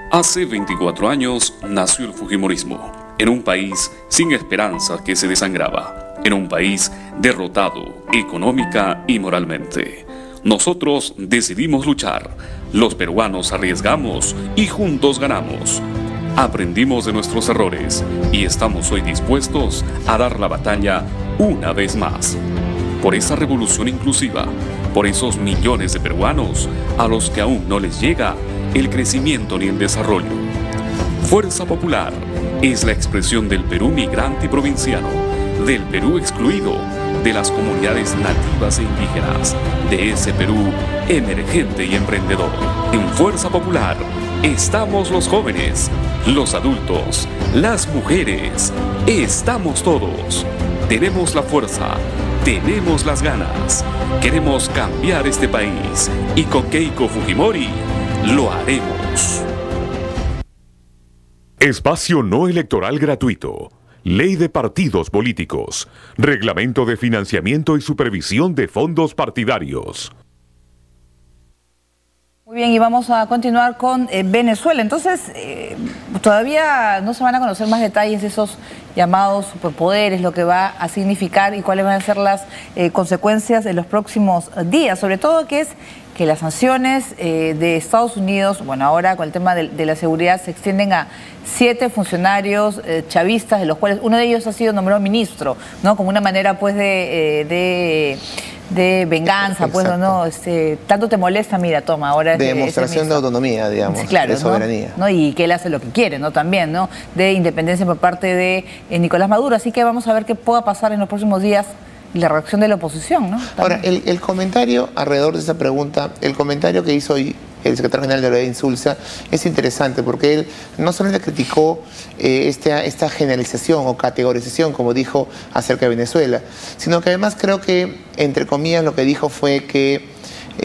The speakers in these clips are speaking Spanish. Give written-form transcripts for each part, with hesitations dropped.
Hace 24 años nació el Fujimorismo, en un país sin esperanza que se desangraba, en un país derrotado económica y moralmente. Nosotros decidimos luchar, los peruanos arriesgamos y juntos ganamos. Aprendimos de nuestros errores y estamos hoy dispuestos a dar la batalla una vez más. Por esa revolución inclusiva, por esos millones de peruanos a los que aún no les llega el crecimiento ni el desarrollo. Fuerza Popular es la expresión del Perú migrante y provinciano, del Perú excluido, de las comunidades nativas e indígenas, de ese Perú emergente y emprendedor. En Fuerza Popular estamos los jóvenes, los adultos, las mujeres, estamos todos. Tenemos la fuerza, tenemos las ganas, queremos cambiar este país y con Keiko Fujimori lo haremos. Espacio no electoral gratuito. Ley de partidos políticos. Reglamento de financiamiento y supervisión de fondos partidarios. Muy bien, y vamos a continuar con Venezuela. Entonces, todavía no se van a conocer más detalles de esos llamados superpoderes, lo que va a significar y cuáles van a ser las consecuencias en los próximos días. Sobre todo que es que las sanciones de Estados Unidos, bueno, ahora con el tema de la seguridad, se extienden a 7 funcionarios chavistas, de los cuales uno de ellos ha sido nombrado ministro, ¿no? Como una manera, pues, de venganza, pues, ¿no? Tanto te molesta, mira, toma, ahora... De demostración de autonomía, digamos, claro, de soberanía. ¿no? Y que él hace lo que quiere, ¿no? También, ¿no? De independencia por parte de Nicolás Maduro. Así que vamos a ver qué pueda pasar en los próximos días y la reacción de la oposición, ¿no? Ahora, el comentario alrededor de esa pregunta, el comentario que hizo hoy el secretario general de la OEA Insulza, es interesante porque él no solamente criticó esta generalización o categorización, como dijo, acerca de Venezuela, sino que además creo que, entre comillas, lo que dijo fue que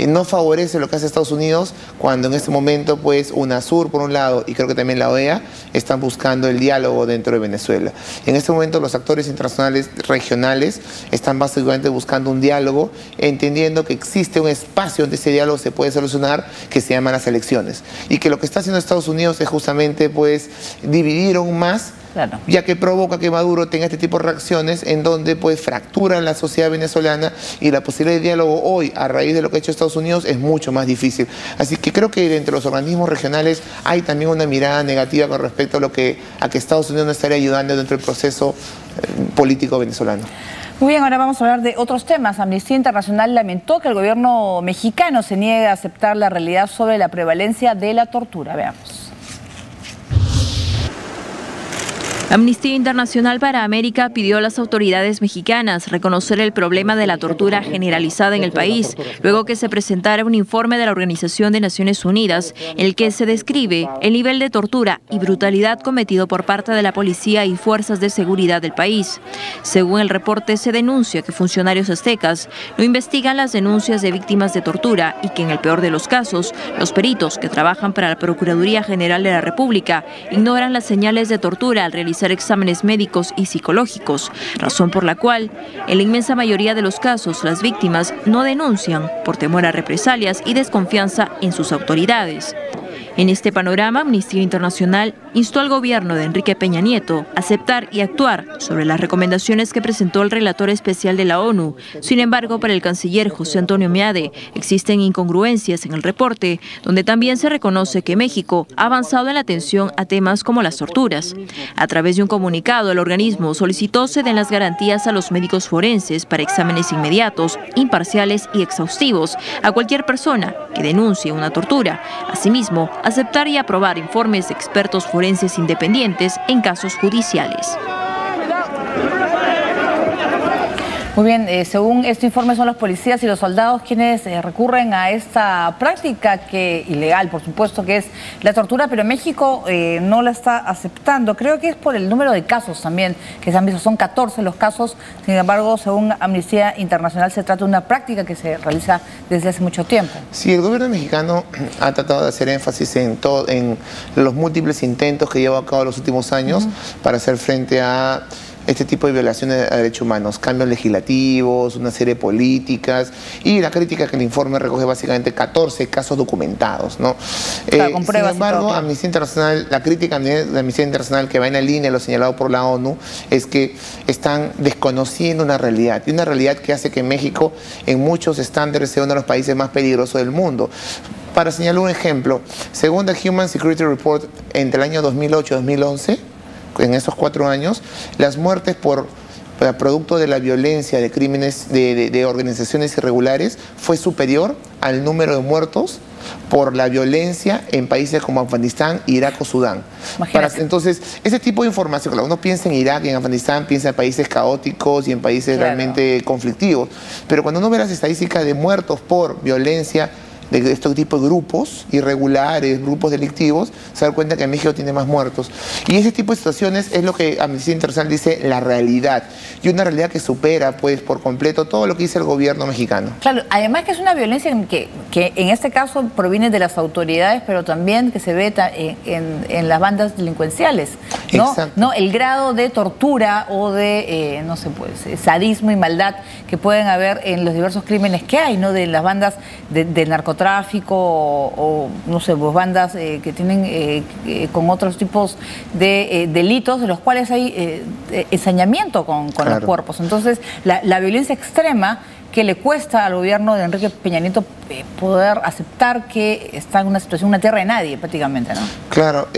no favorece lo que hace Estados Unidos cuando en este momento, pues, UNASUR por un lado y creo que también la OEA están buscando el diálogo dentro de Venezuela. En este momento los actores internacionales regionales están básicamente buscando un diálogo, entendiendo que existe un espacio donde ese diálogo se puede solucionar, que se llaman las elecciones, y que lo que está haciendo Estados Unidos es justamente, pues, dividir aún más. Claro. Ya que provoca que Maduro tenga este tipo de reacciones en donde, pues, fracturan la sociedad venezolana y la posibilidad de diálogo hoy, a raíz de lo que ha hecho Estados Unidos, es mucho más difícil. Así que creo que entre los organismos regionales hay también una mirada negativa con respecto a que Estados Unidos no estaría ayudando dentro del proceso político venezolano. Muy bien, ahora vamos a hablar de otros temas. Amnistía Internacional lamentó que el gobierno mexicano se niegue a aceptar la realidad sobre la prevalencia de la tortura. Veamos. Amnistía Internacional para América pidió a las autoridades mexicanas reconocer el problema de la tortura generalizada en el país, luego que se presentara un informe de la Organización de Naciones Unidas en el que se describe el nivel de tortura y brutalidad cometido por parte de la policía y fuerzas de seguridad del país. Según el reporte, se denuncia que funcionarios aztecas no investigan las denuncias de víctimas de tortura y que en el peor de los casos, los peritos que trabajan para la Procuraduría General de la República ignoran las señales de tortura al realizar exámenes médicos y psicológicos, razón por la cual, en la inmensa mayoría de los casos, las víctimas no denuncian por temor a represalias y desconfianza en sus autoridades. En este panorama, Amnistía Internacional instó al gobierno de Enrique Peña Nieto a aceptar y actuar sobre las recomendaciones que presentó el relator especial de la ONU. Sin embargo, para el canciller José Antonio Meade, existen incongruencias en el reporte, donde también se reconoce que México ha avanzado en la atención a temas como las torturas. A través de un comunicado, el organismo solicitó se den las garantías a los médicos forenses para exámenes inmediatos, imparciales y exhaustivos a cualquier persona que denuncie una tortura. Asimismo, aceptar y aprobar informes de expertos forenses independientes en casos judiciales. Muy bien, según este informe son los policías y los soldados quienes recurren a esta práctica que ilegal, por supuesto, que es la tortura, pero México no la está aceptando. Creo que es por el número de casos también que se han visto. Son 14 los casos, sin embargo, según Amnistía Internacional, se trata de una práctica que se realiza desde hace mucho tiempo. Sí, el gobierno mexicano ha tratado de hacer énfasis en los múltiples intentos que lleva a cabo los últimos años para hacer frente a este tipo de violaciones a derechos humanos, cambios legislativos, una serie de políticas, y la crítica que el informe recoge básicamente 14 casos documentados, ¿no? Claro, con pruebas. Sin embargo, Amnistía Internacional, la crítica de Amnistía Internacional que va en la línea de lo señalado por la ONU es que están desconociendo una realidad, y una realidad que hace que México en muchos estándares sea uno de los países más peligrosos del mundo. Para señalar un ejemplo, según el Human Security Report, entre el año 2008 y 2011, en esos 4 años, las muertes por producto de la violencia, de crímenes de organizaciones irregulares, fue superior al número de muertos por la violencia en países como Afganistán, Irak o Sudán. Entonces, ese tipo de información, cuando uno piensa en Irak y en Afganistán, piensa en países caóticos y en países realmente conflictivos. Pero cuando uno ve las estadísticas de muertos por violencia de este tipo de grupos irregulares, grupos delictivos, se da cuenta que México tiene más muertos. Y ese tipo de situaciones es lo que Amnistía Internacional dice la realidad. Y una realidad que supera, pues, por completo todo lo que dice el gobierno mexicano. Claro, además que es una violencia que en este caso proviene de las autoridades, pero también que se ve en las bandas delincuenciales, ¿no? Exacto. ¿No? El grado de tortura o de, no sé, pues, sadismo y maldad que pueden haber en los diversos crímenes que hay, ¿no? De las bandas del narcotráfico o no sé, pues bandas que tienen con otros tipos de delitos de los cuales hay ensañamiento con los cuerpos. Entonces, la violencia extrema que le cuesta al gobierno de Enrique Peña Nieto poder aceptar que está en una situación, una tierra de nadie prácticamente, ¿no? Claro,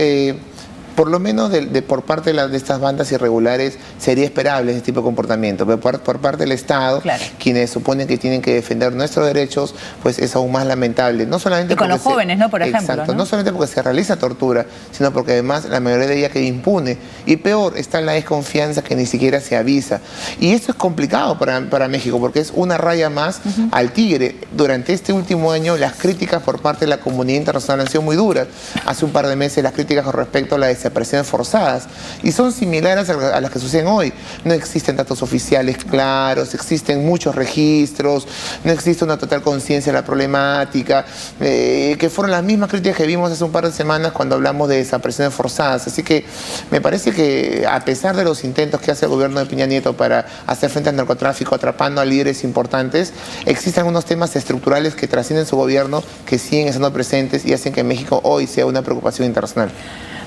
por lo menos por parte de estas bandas irregulares sería esperable ese tipo de comportamiento, pero por parte del Estado, quienes suponen que tienen que defender nuestros derechos, pues es aún más lamentable. No solamente y con los jóvenes, ¿no? Por ejemplo. Exacto, ¿no? Solamente porque se realiza tortura, sino porque además la mayoría de ella queda impune. Y peor, está la desconfianza que ni siquiera se avisa. Y esto es complicado para México, porque es una raya más al tigre. Durante este último año, las críticas por parte de la comunidad internacional han sido muy duras. Hace un par de meses las críticas con respecto a la desapariciones forzadas, y son similares a las que suceden hoy. No existen datos oficiales claros, existen muchos registros, no existe una total conciencia de la problemática, que fueron las mismas críticas que vimos hace un par de semanas cuando hablamos de desapariciones forzadas. Así que me parece que a pesar de los intentos que hace el gobierno de Peña Nieto para hacer frente al narcotráfico, atrapando a líderes importantes, existen algunos temas estructurales que trascienden su gobierno, que siguen estando presentes y hacen que México hoy sea una preocupación internacional.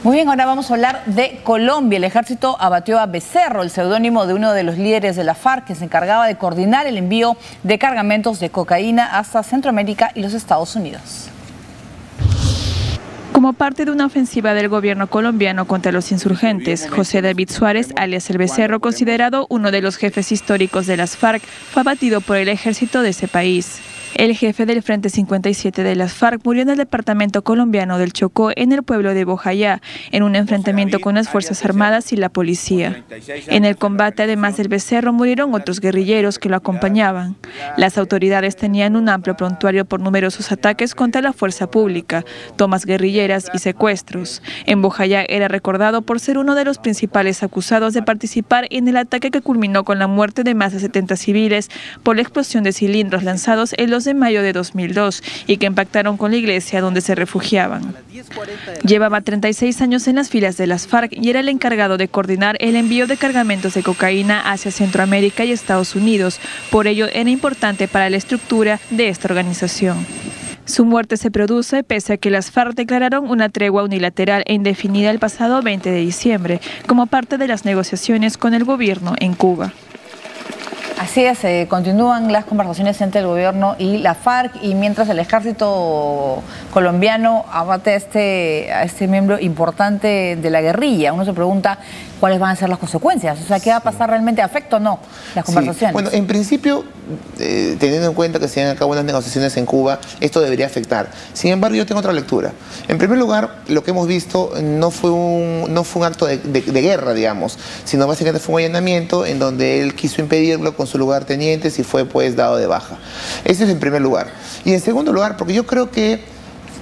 Muy bien, ahora vamos a hablar de Colombia. El ejército abatió a Becerro, el seudónimo de uno de los líderes de la FARC, que se encargaba de coordinar el envío de cargamentos de cocaína hasta Centroamérica y los Estados Unidos. Como parte de una ofensiva del gobierno colombiano contra los insurgentes, José David Suárez, alias El Becerro, considerado uno de los jefes históricos de las FARC, fue abatido por el ejército de ese país. El jefe del Frente 57 de las FARC murió en el departamento colombiano del Chocó, en el pueblo de Bojayá, en un enfrentamiento con las Fuerzas Armadas y la policía. En el combate, además del Becerro, murieron otros guerrilleros que lo acompañaban. Las autoridades tenían un amplio prontuario por numerosos ataques contra la fuerza pública, tomas guerrilleras y secuestros. En Bojayá era recordado por ser uno de los principales acusados de participar en el ataque que culminó con la muerte de más de 70 civiles por la explosión de cilindros lanzados el 2 de mayo de 2002 y que impactaron con la iglesia donde se refugiaban. Llevaba 36 años en las filas de las FARC y era el encargado de coordinar el envío de cargamentos de cocaína hacia Centroamérica y Estados Unidos. Por ello era importante para la estructura de esta organización. Su muerte se produce pese a que las FARC declararon una tregua unilateral e indefinida el pasado 20 de diciembre, como parte de las negociaciones con el gobierno en Cuba. Así es, continúan las conversaciones entre el gobierno y la FARC, y mientras el ejército colombiano abate a este miembro importante de la guerrilla, uno se pregunta cuáles van a ser las consecuencias, o sea, ¿qué va a pasar realmente? ¿Afecta o no las conversaciones? Bueno, en principio, teniendo en cuenta que se llevan a cabo unas negociaciones en Cuba, esto debería afectar. Sin embargo, yo tengo otra lectura. En primer lugar, lo que hemos visto no fue un acto de guerra, digamos, sino básicamente fue un allanamiento en donde él quiso impedirlo con su lugartenientes y fue pues dado de baja. Ese es en primer lugar. Y en segundo lugar, porque yo creo que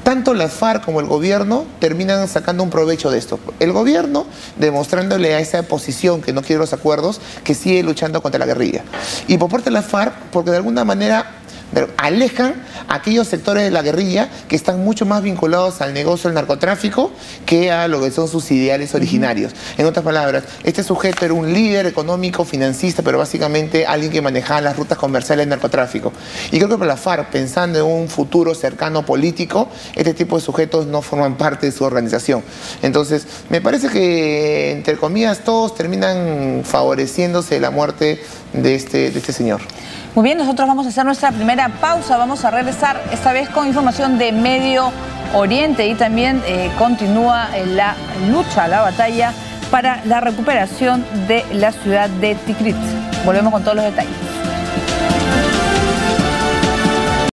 tanto las FARC como el gobierno terminan sacando un provecho de esto. El gobierno demostrándole a esa oposición que no quiere los acuerdos, que sigue luchando contra la guerrilla. Y por parte de las FARC, porque de alguna manera pero alejan a aquellos sectores de la guerrilla que están mucho más vinculados al negocio del narcotráfico que a lo que son sus ideales originarios. En otras palabras, este sujeto era un líder económico, financista, pero básicamente alguien que manejaba las rutas comerciales del narcotráfico. Y creo que para la FARC, pensando en un futuro cercano político, este tipo de sujetos no forman parte de su organización. Entonces, me parece que, entre comillas, todos terminan favoreciéndose la muerte de este señor. Muy bien, nosotros vamos a hacer nuestra primera pausa. Vamos a regresar esta vez con información de Medio Oriente y también continúa la lucha, la batalla para la recuperación de la ciudad de Tikrit. Volvemos con todos los detalles.